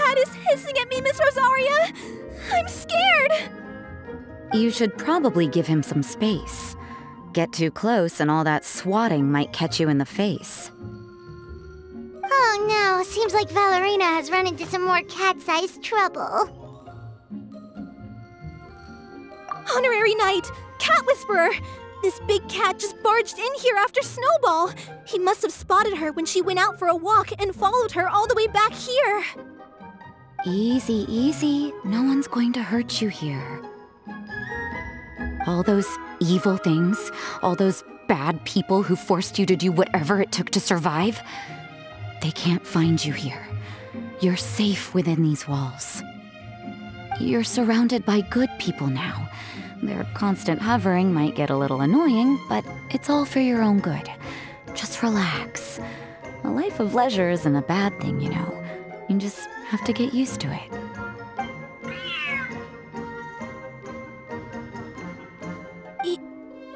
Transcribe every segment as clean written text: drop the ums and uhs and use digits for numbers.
cat is hissing at me, Miss Rosaria! I'm scared! You should probably give him some space. Get too close and all that swatting might catch you in the face. Oh no, seems like Valerina has run into some more cat-sized trouble. Honorary Knight! Cat Whisperer! This big cat just barged in here after Snowball! He must have spotted her when she went out for a walk and followed her all the way back here! Easy, easy. No one's going to hurt you here. All those evil things, all those bad people who forced you to do whatever it took to survive, they can't find you here. You're safe within these walls. You're surrounded by good people now. Their constant hovering might get a little annoying, but it's all for your own good. Just relax. A life of leisure isn't a bad thing, you know. You just have to get used to it.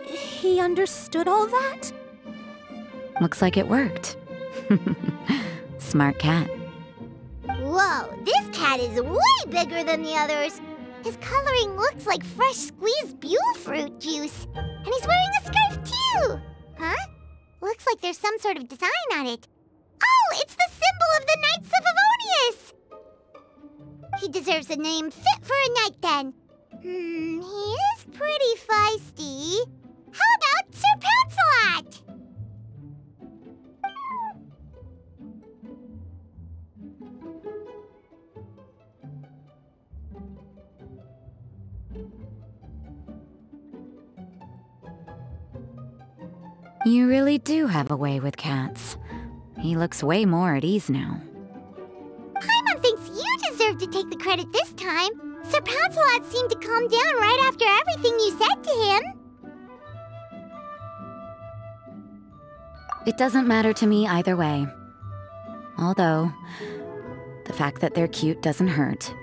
He understood all that? Looks like it worked. Smart cat. Whoa, this cat is way bigger than the others. His coloring looks like fresh squeezed Buell fruit juice. And he's wearing a scarf too! Huh? Looks like there's some sort of design on it. Oh, it's the symbol of the Knights of Favonius! He deserves a name fit for a knight then. He is pretty feisty. How about Sir Pouncelot? You really do have a way with cats. He looks way more at ease now. Paimon thinks you deserve to take the credit this time. Sir Pouncelot seemed to calm down right after everything you said to him. It doesn't matter to me either way. Although, the fact that they're cute doesn't hurt.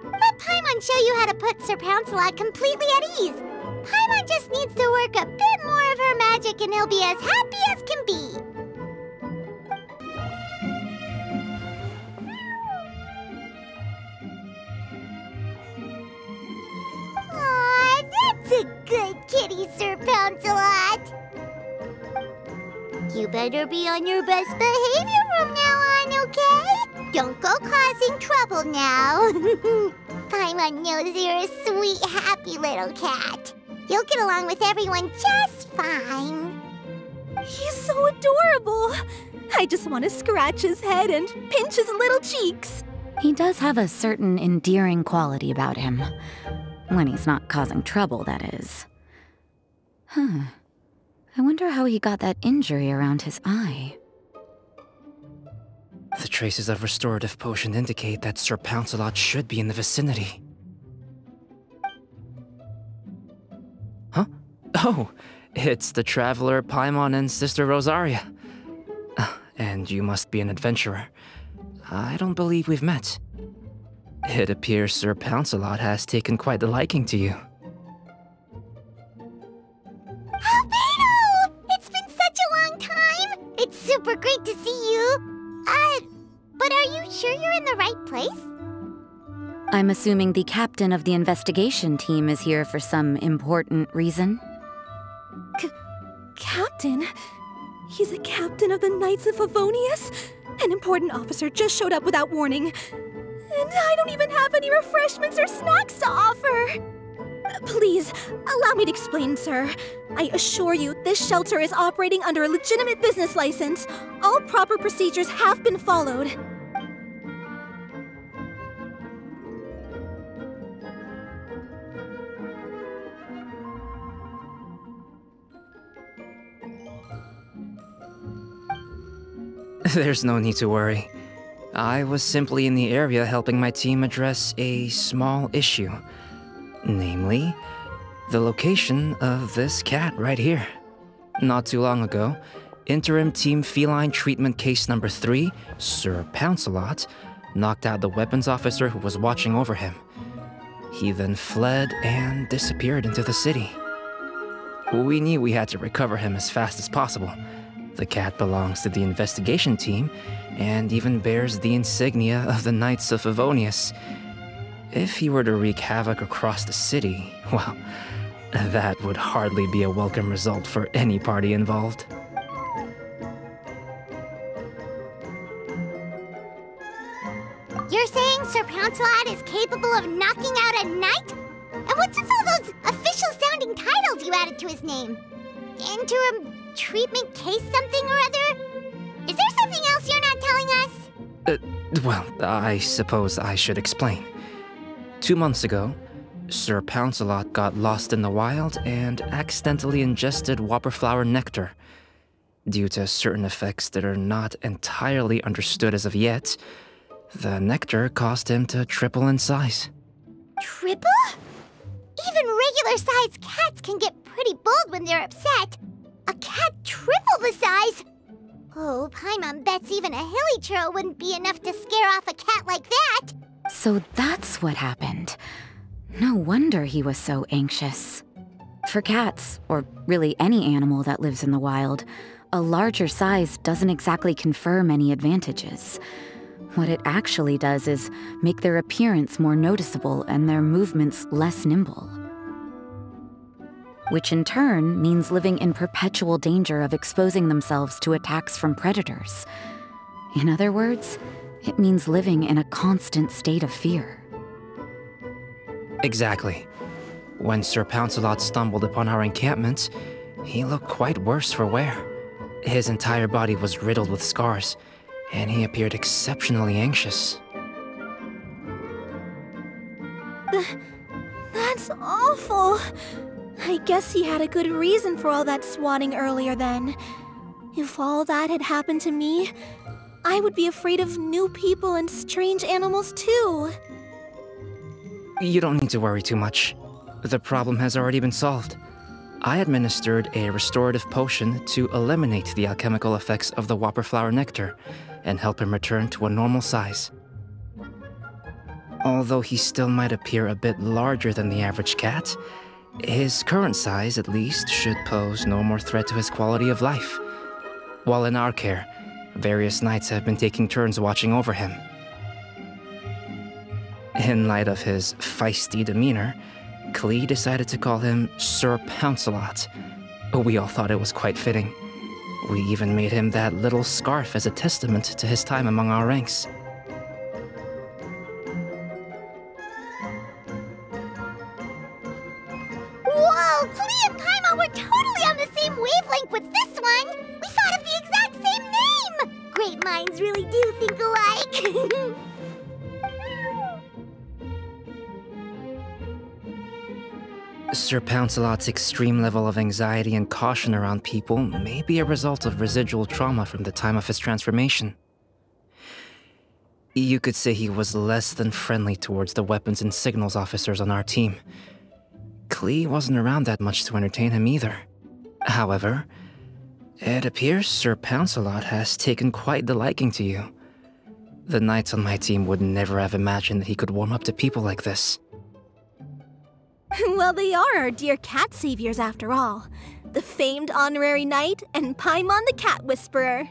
Let Paimon show you how to put Sir Pouncelot completely at ease. Paimon just needs to work a bit more of her magic and he'll be as happy as can be. Aw, that's a good kitty, Sir Pouncelot. You better be on your best behavior from now on, okay? Don't go causing trouble now. Paimon knows you're a sweet, happy little cat. You'll get along with everyone just fine. He's so adorable! I just want to scratch his head and pinch his little cheeks. He does have a certain endearing quality about him. When he's not causing trouble, that is. Huh. I wonder how he got that injury around his eye. The traces of restorative potion indicate that Sir Pouncelot should be in the vicinity. Huh? Oh, it's the traveler Paimon and Sister Rosaria. And you must be an adventurer. I don't believe we've met. It appears Sir Pouncelot has taken quite the liking to you. Albedo! It's been such a long time! It's super great to see you. But are you sure you're in the right place? I'm assuming the captain of the investigation team is here for some important reason? Captain? He's a captain of the Knights of Favonius? An important officer just showed up without warning. And I don't even have any refreshments or snacks to offer. Please, allow me to explain, sir. I assure you, this shelter is operating under a legitimate business license. All proper procedures have been followed. There's no need to worry. I was simply in the area helping my team address a small issue. Namely, the location of this cat right here. Not too long ago, Interim Team Feline Treatment Case Number 3, Sir Pouncelot, knocked out the weapons officer who was watching over him. He then fled and disappeared into the city. We knew we had to recover him as fast as possible. The cat belongs to the investigation team and even bears the insignia of the Knights of Favonius. If he were to wreak havoc across the city, well, that would hardly be a welcome result for any party involved. You're saying Sir Pouncelot is capable of knocking out a knight? And what's with all those official-sounding titles you added to his name? Interim treatment case something or other? Is there something else you're not telling us? Well, I suppose I should explain. 2 months ago, Sir Pouncelot got lost in the wild and accidentally ingested whopperflower nectar. Due to certain effects that are not entirely understood as of yet, the nectar caused him to triple in size. Triple? Even regular-sized cats can get pretty bold when they're upset. A cat triple the size? Oh, Paimon bets even a hilly churl wouldn't be enough to scare off a cat like that. So that's what happened. No wonder he was so anxious. For cats, or really any animal that lives in the wild, a larger size doesn't exactly confer many advantages. What it actually does is make their appearance more noticeable and their movements less nimble. Which in turn means living in perpetual danger of exposing themselves to attacks from predators. In other words, it means living in a constant state of fear. Exactly. When Sir Pouncelot stumbled upon our encampment, he looked quite worse for wear. His entire body was riddled with scars, and he appeared exceptionally anxious. That's awful. I guess he had a good reason for all that swatting earlier then. If all that had happened to me, I would be afraid of new people and strange animals too. You don't need to worry too much. The problem has already been solved. I administered a restorative potion to eliminate the alchemical effects of the whopperflower nectar and help him return to a normal size. Although he still might appear a bit larger than the average cat, his current size, at least, should pose no more threat to his quality of life. While in our care, various knights have been taking turns watching over him. In light of his feisty demeanor, Klee decided to call him Sir Pouncelot. We all thought it was quite fitting. We even made him that little scarf as a testament to his time among our ranks. Whoa, Klee and Paimon were totally on the same wavelength with this one! We thought of the exact same name! Great minds really do think alike! Sir Pouncelot's extreme level of anxiety and caution around people may be a result of residual trauma from the time of his transformation. You could say he was less than friendly towards the weapons and signals officers on our team. Klee wasn't around that much to entertain him either. However, it appears Sir Pouncelot has taken quite the liking to you. The knights on my team would never have imagined that he could warm up to people like this. Well, they are our dear cat saviors after all. The famed honorary knight and Paimon the cat whisperer.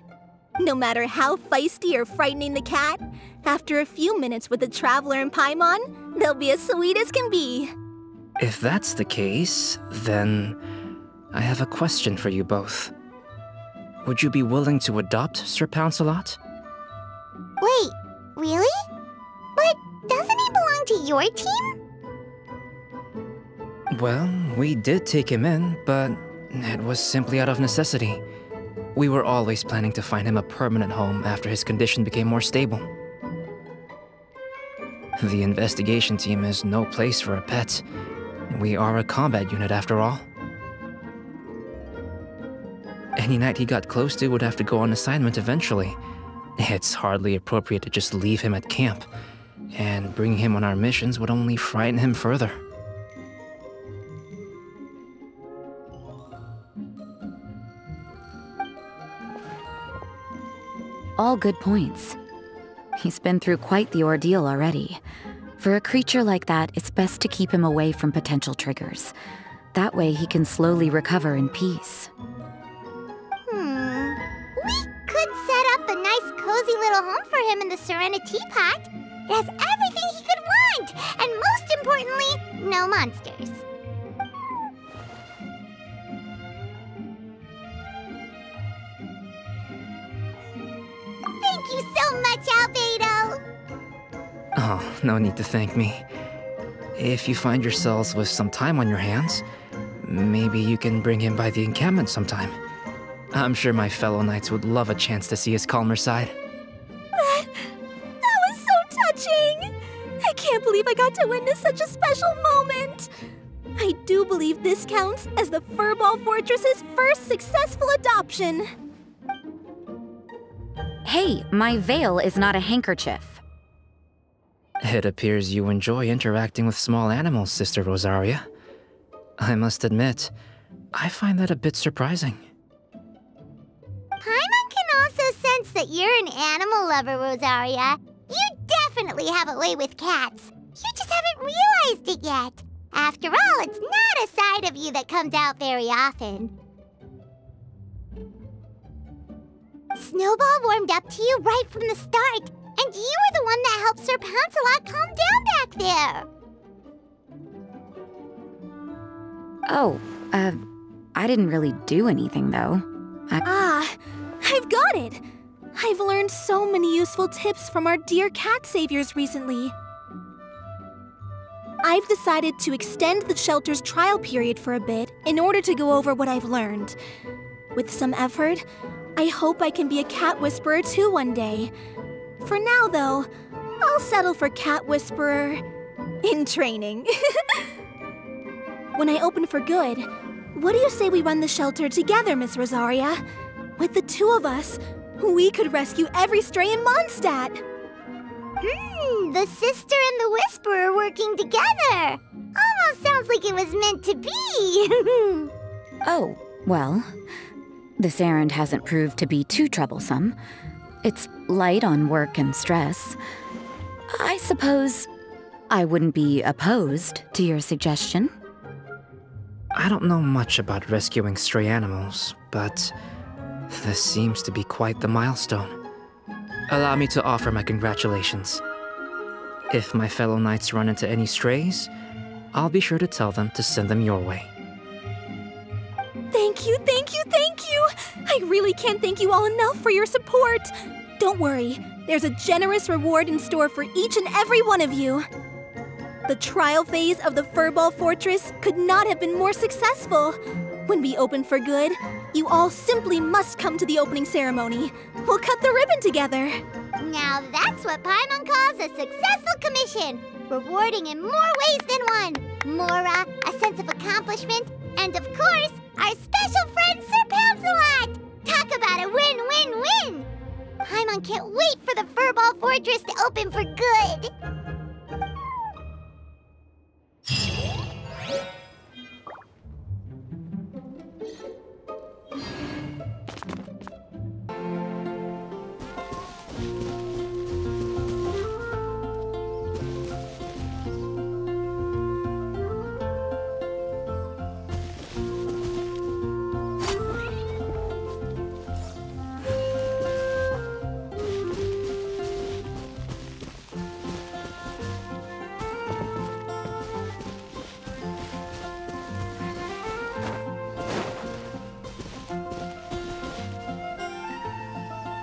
No matter how feisty or frightening the cat, after a few minutes with the traveler and Paimon, they'll be as sweet as can be. If that's the case, then I have a question for you both. Would you be willing to adopt Sir Pouncelot? Wait, really? But doesn't he belong to your team? Well, we did take him in, but it was simply out of necessity. We were always planning to find him a permanent home after his condition became more stable. The investigation team is no place for a pet. We are a combat unit after all. Any knight he got close to would have to go on assignment eventually. It's hardly appropriate to just leave him at camp, and bringing him on our missions would only frighten him further. All good points. He's been through quite the ordeal already. For a creature like that, it's best to keep him away from potential triggers. That way he can slowly recover in peace. nice, cozy little home for him in the Serenity Pot. It has everything he could want, and most importantly, no monsters. Thank you so much, Albedo! Oh, no need to thank me. If you find yourselves with some time on your hands, maybe you can bring him by the encampment sometime. I'm sure my fellow knights would love a chance to see his calmer side. That was so touching! I can't believe I got to witness such a special moment! I do believe this counts as the Furball Fortress's first successful adoption. Hey, my veil is not a handkerchief. It appears you enjoy interacting with small animals, Sister Rosaria. I must admit, I find that a bit surprising. Paimon can also sense that you're an animal lover, Rosaria. You definitely have a way with cats. You just haven't realized it yet. After all, it's not a side of you that comes out very often. Snowball warmed up to you right from the start, and you were the one that helped Sir Pouncelot calm down back there. Oh, I didn't really do anything, though. I've got it! I've learned so many useful tips from our dear cat saviors recently. I've decided to extend the shelter's trial period for a bit in order to go over what I've learned. With some effort, I hope I can be a cat whisperer too one day. For now, though, I'll settle for cat whisperer in training. When I open for good, what do you say we run the shelter together, Miss Rosaria? With the two of us, we could rescue every stray in Mondstadt. The sister and the whisperer working together. Almost sounds like it was meant to be. Oh, well, this errand hasn't proved to be too troublesome. It's light on work and stress. I suppose I wouldn't be opposed to your suggestion. I don't know much about rescuing stray animals, but this seems to be quite the milestone. Allow me to offer my congratulations. If my fellow knights run into any strays, I'll be sure to tell them to send them your way. Thank you, thank you, thank you! I really can't thank you all enough for your support. Don't worry, there's a generous reward in store for each and every one of you. The trial phase of the Furball Fortress could not have been more successful. When we open for good, you all simply must come to the opening ceremony. We'll cut the ribbon together. Now that's what Paimon calls a successful commission. Rewarding in more ways than one. Mora, a sense of accomplishment, and of course, our special friend Sir Pouncelot! Talk about a win-win-win! Paimon can't wait for the Furball Fortress to open for good!